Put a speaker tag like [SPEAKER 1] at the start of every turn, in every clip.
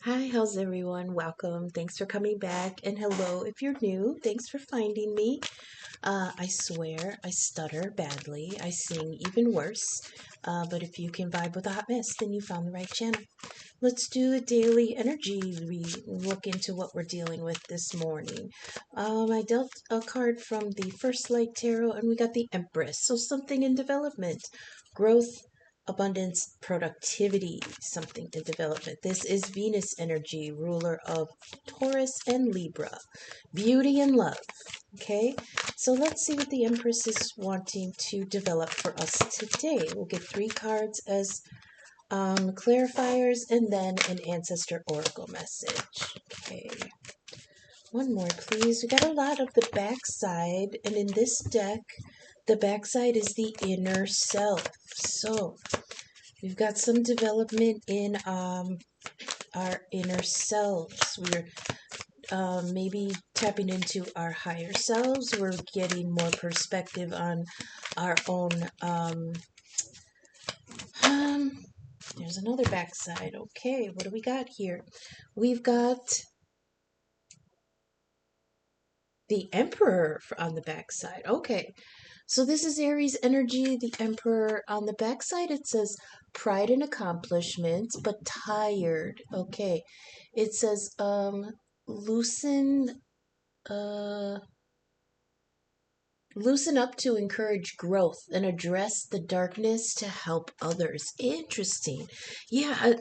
[SPEAKER 1] Hi, how's everyone? Welcome. Thanks for coming back. And hello if you're new. Thanks for finding me. I swear I stutter badly. I sing even worse. But if you can vibe with a hot mess, then you found the right channel. Let's do a daily energy look into what we're dealing with this morning. I dealt a card from the First Light Tarot, and we got the Empress. So something in development, growth, abundance, productivity, something in development. This is Venus energy, ruler of Taurus and Libra, beauty and love. Okay, so let's see what the Empress is wanting to develop for us today. We'll get 3 cards as clarifiers and then an ancestor oracle message. Okay, one more please. We got a lot of the backside, and in this deck the backside is the inner self. So we've got some development in our inner selves. We're maybe tapping into our higher selves. We're getting more perspective on our own there's another backside. Okay, what do we got here? We've got the Emperor on the backside. Okay, so this is Aries energy, the Emperor. On the backside, it says pride and accomplishments, but tired. Okay, it says loosen, uh, loosen up to encourage growth and address the darkness to help others. Interesting. Yeah,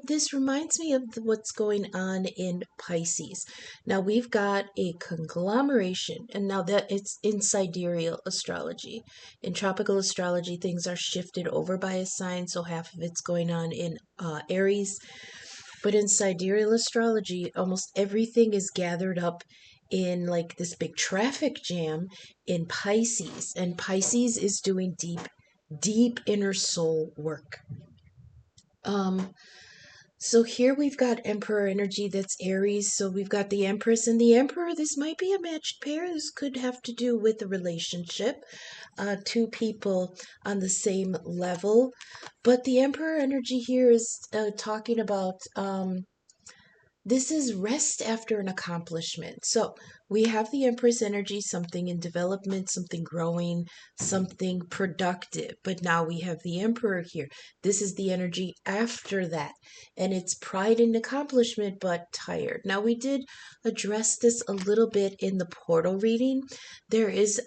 [SPEAKER 1] this reminds me of what's going on in Pisces. Now we've got a conglomeration, and now that it's in sidereal astrology. In tropical astrology, things are shifted over by a sign, so half of it's going on in Aries. But in sidereal astrology, almost everything is gathered up in like this big traffic jam in Pisces. And Pisces is doing deep, deep inner soul work. Um, so here we've got Emperor energy, that's Aries. So we've got the Empress and the Emperor. This might be a matched pair. This could have to do with a relationship, two people on the same level. But the Emperor energy here is talking about this is rest after an accomplishment. So we have the Empress energy, something in development, something growing, something productive. But now we have the Emperor here. This is the energy after that. And it's pride and accomplishment, but tired. Now we did address this a little bit in the portal reading. There is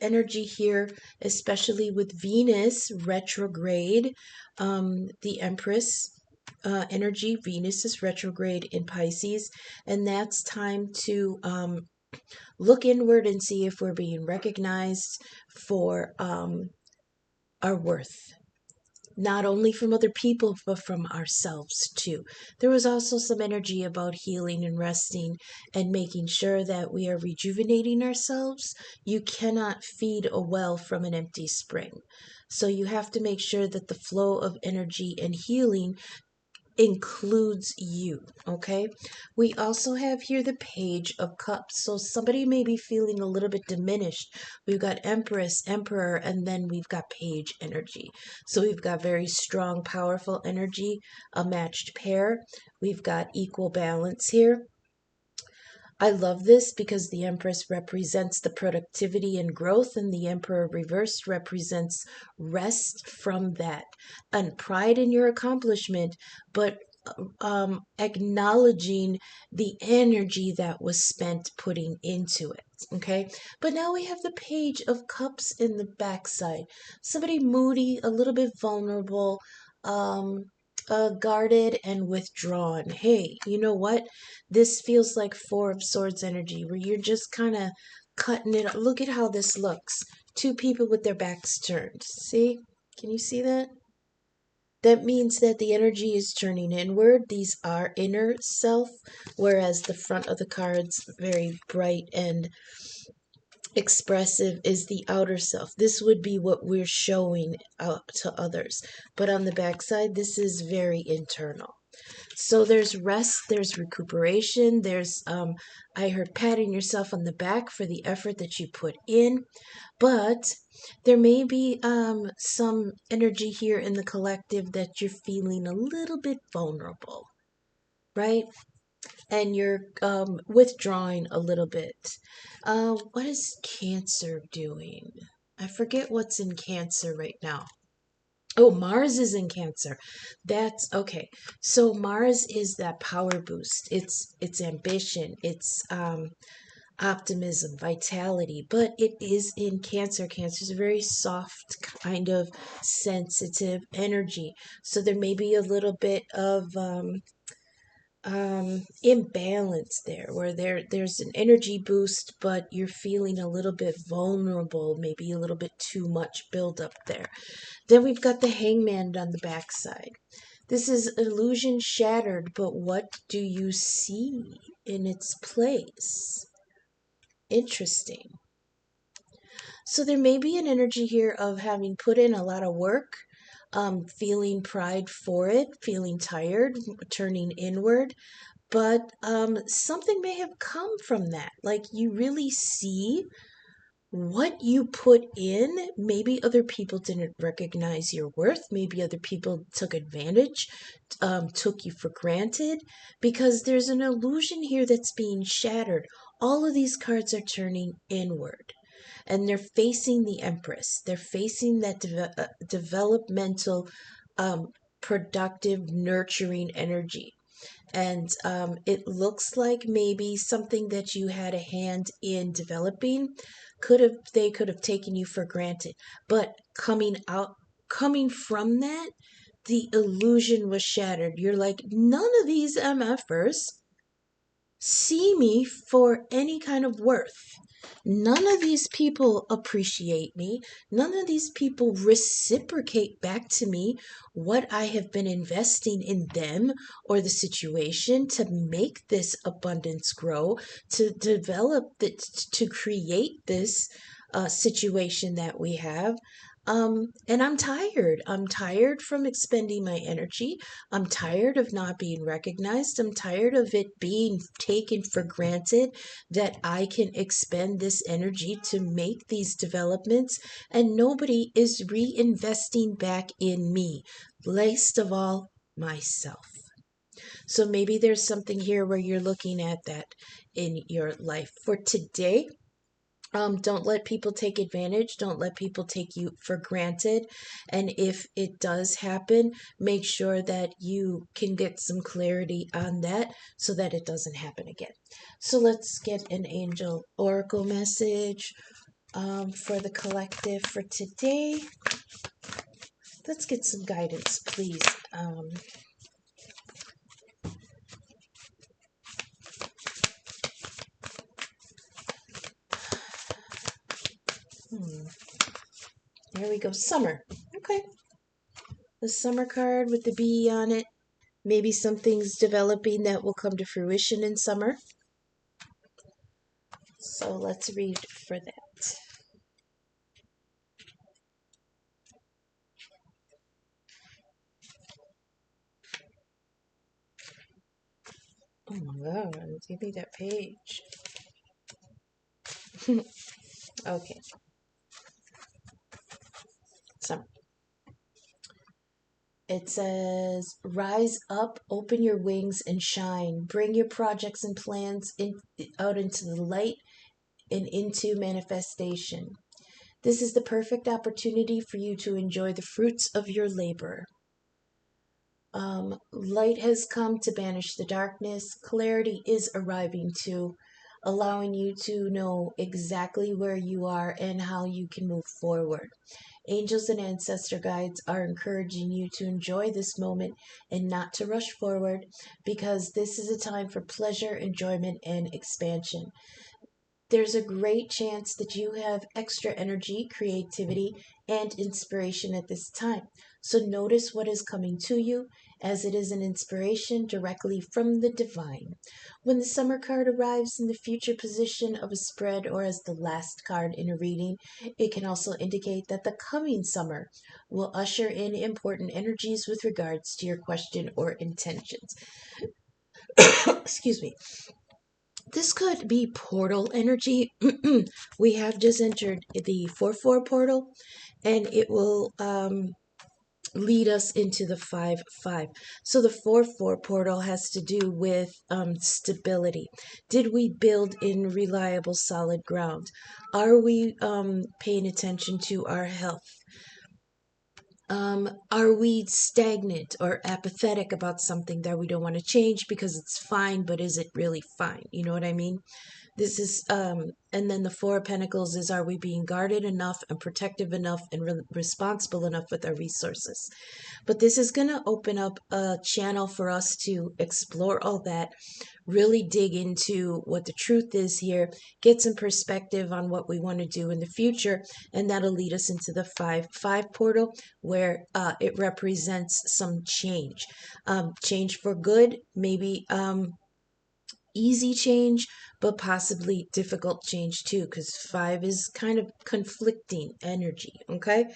[SPEAKER 1] energy here, especially with Venus retrograde, the Empress energy. Venus is retrograde in Pisces, and that's time to look inward and see if we're being recognized for our worth. Not only from other people, but from ourselves too. There was also some energy about healing and resting and making sure that we are rejuvenating ourselves. You cannot feed a well from an empty spring. So you have to make sure that the flow of energy and healing includes you. Okay, we also have here the Page of Cups, so somebody may be feeling a little bit diminished. We've got Empress, Emperor, and then we've got Page energy. So we've got very strong, powerful energy, a matched pair. We've got equal balance here. I love this because the Empress represents the productivity and growth, and the Emperor reversed represents rest from that and pride in your accomplishment, but acknowledging the energy that was spent putting into it. Okay, but now we have the Page of Cups in the backside. Somebody moody, a little bit vulnerable, guarded and withdrawn. Hey, you know what? This feels like Four of Swords energy, where you're just kind of cutting it. Look at how this looks. Two people with their backs turned. See? Can you see that? That means that the energy is turning inward. These are inner self, whereas the front of the card's very bright and expressive is the outer self. This would be what we're showing out to others. But on the backside, this is very internal. So there's rest, there's recuperation, there's I heard patting yourself on the back for the effort that you put in, but there may be some energy here in the collective that you're feeling a little bit vulnerable. right? And you're withdrawing a little bit. What is Cancer doing? I forget what's in Cancer right now. Oh, Mars is in Cancer. That's okay. So Mars is that power boost. It's ambition. It's optimism, vitality, but it is in Cancer. Cancer is a very soft, kind of sensitive energy. So there may be a little bit of imbalance there, where there's an energy boost, but you're feeling a little bit vulnerable, maybe a little bit too much buildup there. Then we've got the Hangman on the backside. This is illusion shattered, but what do you see in its place? Interesting. So there may be an energy here of having put in a lot of work, feeling pride for it, feeling tired, turning inward, but something may have come from that. Like you really see what you put in. Maybe other people didn't recognize your worth. Maybe other people took advantage, took you for granted, because there's an illusion here that's being shattered. All of these cards are turning inward, and they're facing the Empress. They're facing that developmental, um, productive, nurturing energy. And it looks like maybe something that you had a hand in developing could have taken you for granted. But coming from that, the illusion was shattered. You're like, none of these MFers see me for any kind of worth. None of these people appreciate me. None of these people reciprocate back to me what I have been investing in them or the situation to make this abundance grow, to develop, to create this situation that we have. And I'm tired. I'm tired from expending my energy. I'm tired of not being recognized. I'm tired of it being taken for granted that I can expend this energy to make these developments, and nobody is reinvesting back in me, least of all myself. So maybe there's something here where you're looking at that in your life. For today, don't let people take advantage. Don't let people take you for granted. And if it does happen, make sure that you can get some clarity on that so that it doesn't happen again. So let's get an angel oracle message for the collective for today. Let's get some guidance, please. Um, hmm, there we go. Summer. Okay. The summer card with the bee on it. Maybe something's developing that will come to fruition in summer. So let's read for that. Oh my god, give me that page. Okay, so it says, rise up, open your wings, and shine. Bring your projects and plans out into the light and into manifestation. This is the perfect opportunity for you to enjoy the fruits of your labor. Light has come to banish the darkness. Clarity is arriving too, allowing you to know exactly where you are and how you can move forward. Angels and ancestor guides are encouraging you to enjoy this moment and not to rush forward, because this is a time for pleasure, enjoyment, and expansion. There's a great chance that you have extra energy, creativity, and inspiration at this time. So notice what is coming to you, as it is an inspiration directly from the divine. When the summer card arrives in the future position of a spread or as the last card in a reading, it can also indicate that the coming summer will usher in important energies with regards to your question or intentions. Excuse me. This could be portal energy. We have just entered the 4/4 portal, and it will lead us into the 5-5. So the 4-4 portal has to do with stability. Did we build in reliable, solid ground? Are we paying attention to our health? Are we stagnant or apathetic about something that we don't want to change because it's fine, but is it really fine? You know what I mean? This is, and then the Four of Pentacles is, are we being guarded enough and protective enough and responsible enough with our resources? But this is going to open up a channel for us to explore all that, really dig into what the truth is here, get some perspective on what we want to do in the future, and that'll lead us into the 5-5 portal, where it represents some change. Change for good, maybe easy change, but possibly difficult change too, because 5 is kind of conflicting energy. Okay,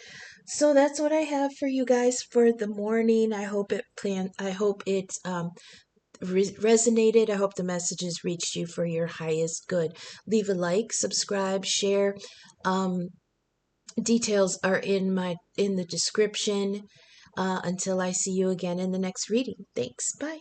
[SPEAKER 1] so that's what I have for you guys for the morning. I hope it resonated. I hope the messages reached you for your highest good. Leave a like, subscribe, share. Details are in the description. Until I see you again in the next reading. Thanks. Bye.